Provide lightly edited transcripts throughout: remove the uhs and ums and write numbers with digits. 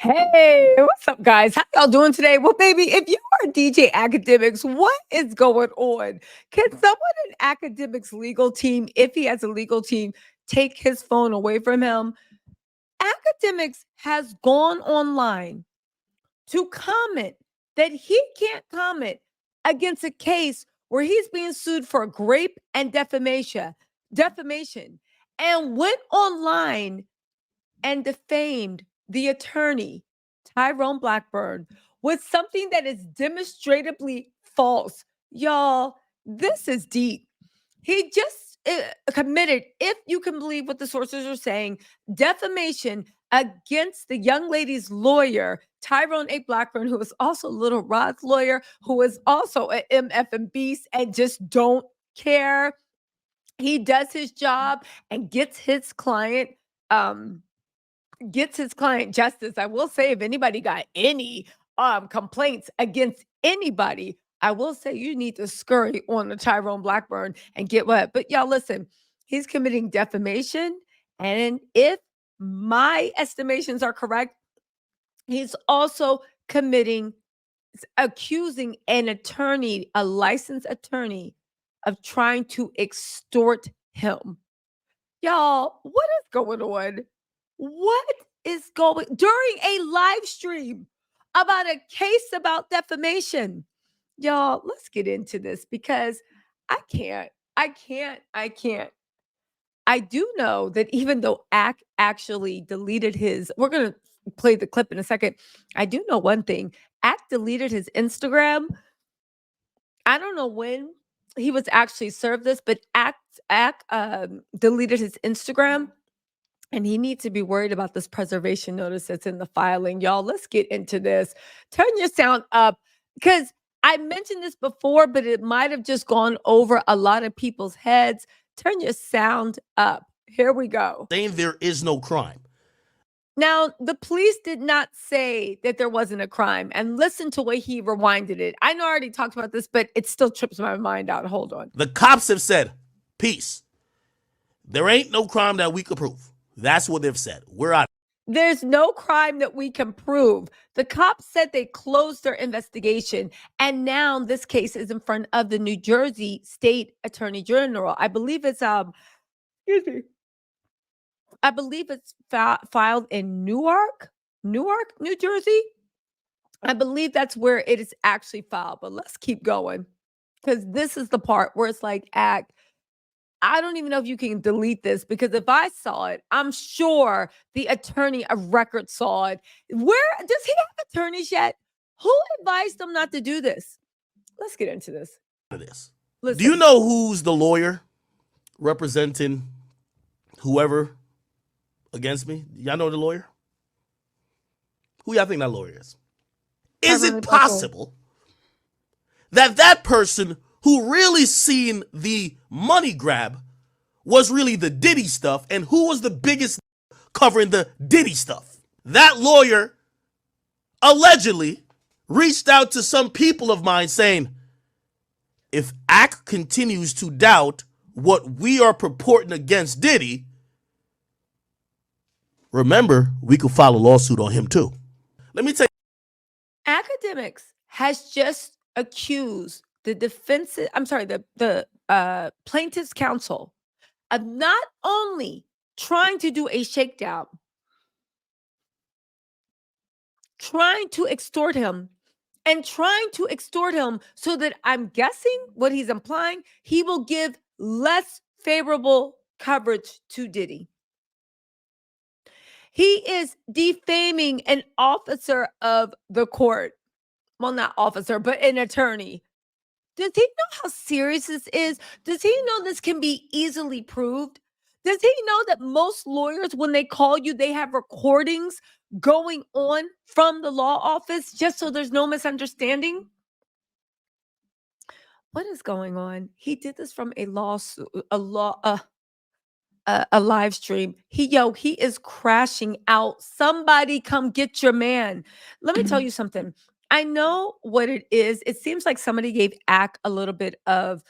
Hey, what's up, guys? How y'all doing today? Well, baby, if you are DJ Academics, what is going on? Can someone in Academics legal team, if he has a legal team, take his phone away from him? Academics has gone online to comment that he can't comment against a case where he's being sued for rape and defamation, and went online and defamed the attorney, Tyrone Blackburn, with something that is demonstrably false. Y'all, this is deep. He just committed, if you can believe what the sources are saying, defamation against the young lady's lawyer, Tyrone A. Blackburn, who is also Little Rod's lawyer, who is also an MF and beast and just don't care. He does his job and gets his client justice. I will say, if anybody got any complaints against anybody, I will say you need to scurry on the Tyrone Blackburn and get what. But y'all, listen, he's committing defamation, and if my estimations are correct, he's also accusing an attorney, a licensed attorney, of trying to extort him. Y'all, what is going on? What is going during a live stream about a case about defamation? Y'all, let's get into this because I can't. I can't. I do know that even though Ack actually deleted we're going to play the clip in a second. I do know one thing. Ack deleted his Instagram. I don't know when he was actually served this, but Ack deleted his Instagram. And he needs to be worried about this preservation notice that's in the filing. Y'all, let's get into this. Turn your sound up because I mentioned this before, but it might have just gone over a lot of people's heads. Turn your sound up. Here we go. Saying there is no crime. Now, the police did not say that there wasn't a crime. And listen to way he rewinded it. I know I already talked about this, but it still trips my mind out. Hold on. The cops have said, peace. There ain't no crime that we could prove. That's what they've said. We're out. There's no crime that we can prove. The cops said they closed their investigation, and now this case is in front of the New Jersey State Attorney General. I believe it's excuse me. I believe it's filed in Newark, New Jersey. I believe that's where it is actually filed. But let's keep going because this is the part where it's like, Act. I don't even know if you can delete this because if I saw it, I'm sure the attorney of record saw it. Where does he have attorneys yet? Who advised him not to do this? Let's get into this. Do you know who's the lawyer representing whoever against me? Y'all know the lawyer? Who y'all think that lawyer is? Is it possible that that person who really seen the money grab was really the Diddy stuff, and who was the biggest covering the Diddy stuff? That lawyer allegedly reached out to some people of mine saying, if Ack continues to doubt what we are purporting against Diddy, remember, we could file a lawsuit on him too. Let me tell you. Akedemiks has just accused the plaintiff's counsel of not only trying to do a shakedown, trying to extort him so that I'm guessing what he's implying, he will give less favorable coverage to Diddy. He is defaming an officer of the court. Well, not officer, but an attorney. Does he know how serious this is? Does he know this can be easily proved? Does he know that most lawyers, when they call you, they have recordings going on from the law office just so there's no misunderstanding? What is going on? He did this from a live stream. He is crashing out. Somebody come get your man. Let me tell you something. I know what it is. It seems like somebody gave Ack a little bit of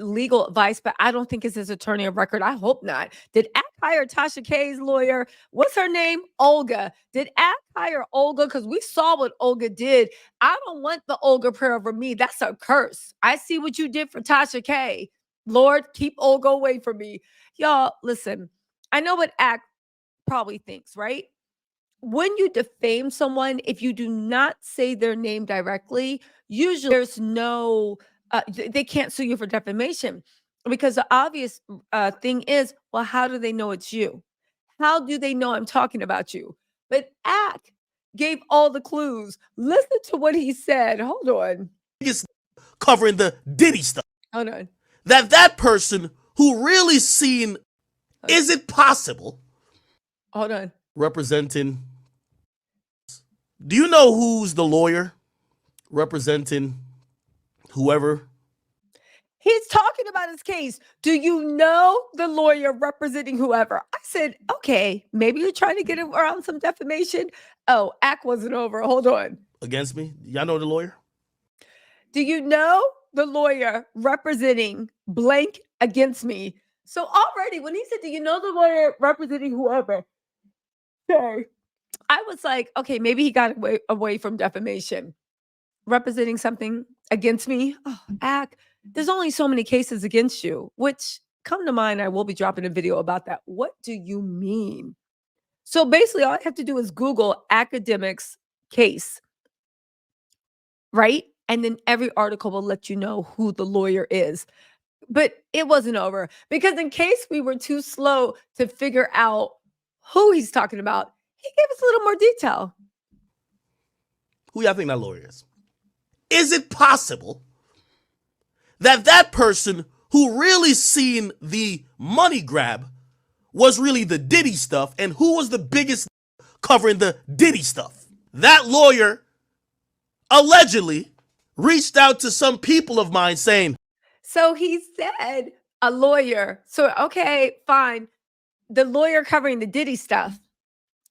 legal advice, but I don't think it's his attorney of record. I hope not. Did Ack hire Tasha K's lawyer? What's her name? Olga. Did Ack hire Olga? Because we saw what Olga did. I don't want the Olga prayer over me. That's a curse. I see what you did for Tasha K. Lord, keep Olga away from me. Y'all, listen, I know what Ack probably thinks, right? When you defame someone, if you do not say their name directly, usually there's no, they can't sue you for defamation, because the obvious thing is, well, how do they know it's you? How do they know I'm talking about you? But Ack gave all the clues. Listen to what he said. Hold on. Covering the Diddy stuff. Hold on. That person who really seen, is it possible? Hold on. Representing. Do you know who's the lawyer representing whoever? He's talking about his case. Do you know the lawyer representing whoever? I said, okay, maybe you're trying to get around some defamation. Oh, Ack wasn't over. Hold on. Against me? Y'all know the lawyer? Do you know the lawyer representing blank against me? So already when he said, do you know the lawyer representing whoever? Okay. I was like, okay, maybe he got away from defamation. Representing something against me? Oh, Ack, there's only so many cases against you, which come to mind, I will be dropping a video about that. What do you mean? So basically, all I have to do is Google Akedemiks case, right? And then every article will let you know who the lawyer is. But it wasn't over, because in case we were too slow to figure out who he's talking about, he gave us a little more detail. Who y'all think that lawyer is? Is it possible that person who really seen the money grab was really the Diddy stuff, and who was the biggest covering the Diddy stuff? That lawyer allegedly reached out to some people of mine saying. So he said a lawyer. So, okay, fine. The lawyer covering the Diddy stuff.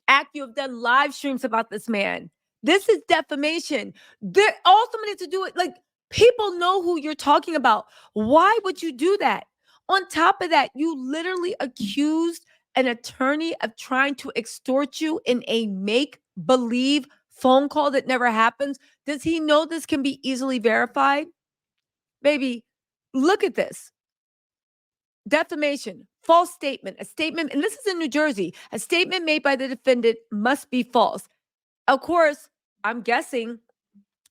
Ack, you have done live streams about this man. This is defamation. They're ultimately to do it. Like, people know who you're talking about. Why would you do that? On top of that, you literally accused an attorney of trying to extort you in a make-believe phone call that never happens. Does he know this can be easily verified? Baby, look at this. Defamation, false statement, a statement, and this is in New Jersey, a statement made by the defendant must be false. Of course, I'm guessing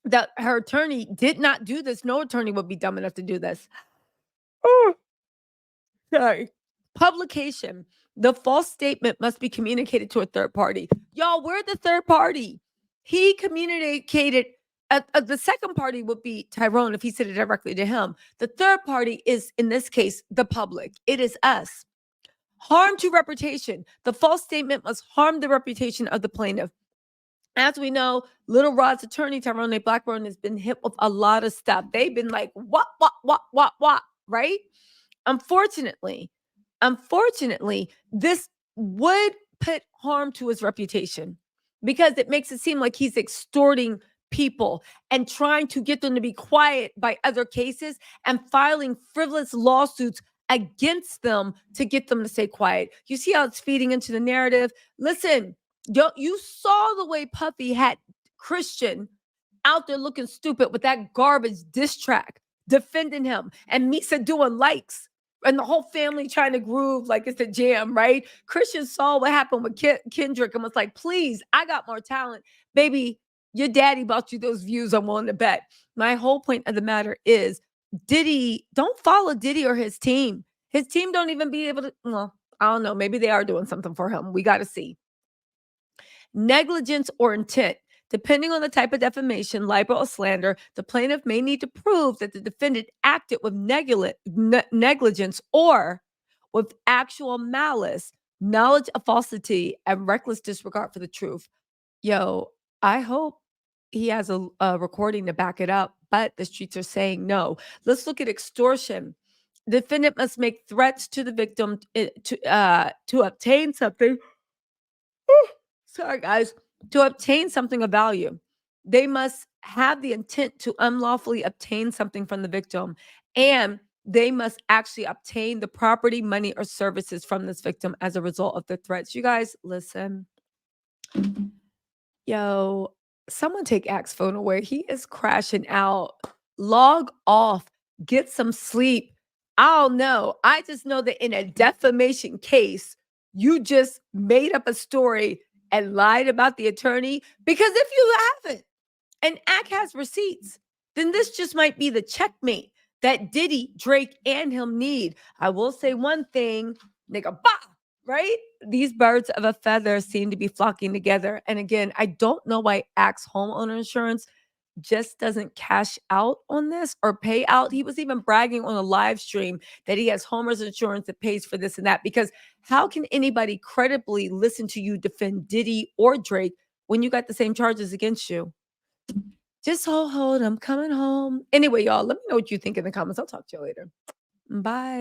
that her attorney did not do this. No attorney would be dumb enough to do this. Oh, sorry. Publication. The false statement must be communicated to a third party. Y'all, we're the third party. He communicated. The second party would be Tyrone if he said it directly to him. The third party is, in this case, the public. It is us. Harm to reputation. The false statement must harm the reputation of the plaintiff. As we know, Little Rod's attorney, Tyrone Blackburn, has been hit with a lot of stuff. They've been like, what, right? Unfortunately, this would put harm to his reputation, because it makes it seem like he's extorting people and trying to get them to be quiet by other cases and filing frivolous lawsuits against them to get them to stay quiet. You see how it's feeding into the narrative? Listen, you saw the way Puffy had Christian out there looking stupid with that garbage diss track defending him, and Misa doing likes, and the whole family trying to groove like it's a jam, right? Christian saw what happened with Kendrick and was like, please, I got more talent. Baby, your daddy bought you those views, I'm willing to bet. My whole point of the matter is, Diddy, don't follow Diddy or his team. His team don't even be able to, well, I don't know. Maybe they are doing something for him. We got to see. Negligence or intent. Depending on the type of defamation, libel, or slander, the plaintiff may need to prove that the defendant acted with negligence or with actual malice, knowledge of falsity, and reckless disregard for the truth. Yo, I hope he has a recording to back it up, but the streets are saying no. Let's look at extortion. The defendant must make threats to the victim to obtain something. Sorry, guys. To obtain something of value. They must have the intent to unlawfully obtain something from the victim, and they must actually obtain the property, money, or services from this victim as a result of the threats. You guys, listen. Yo, someone take Axe phone away. He is crashing out. Log off. Get some sleep. I don't know. I just know that in a defamation case, you just made up a story and lied about the attorney. Because if you haven't, and Ack has receipts, then this just might be the checkmate that Diddy, Drake, and him need. I will say one thing, nigga, bah, right? These birds of a feather seem to be flocking together. And again, I don't know why Axe homeowner insurance just doesn't cash out on this or pay out. He was even bragging on a live stream that he has homeowners insurance that pays for this and that. Because how can anybody credibly listen to you defend Diddy or Drake when you got the same charges against you? Just hold, I'm coming home. Anyway, y'all, let me know what you think in the comments. I'll talk to you later. Bye.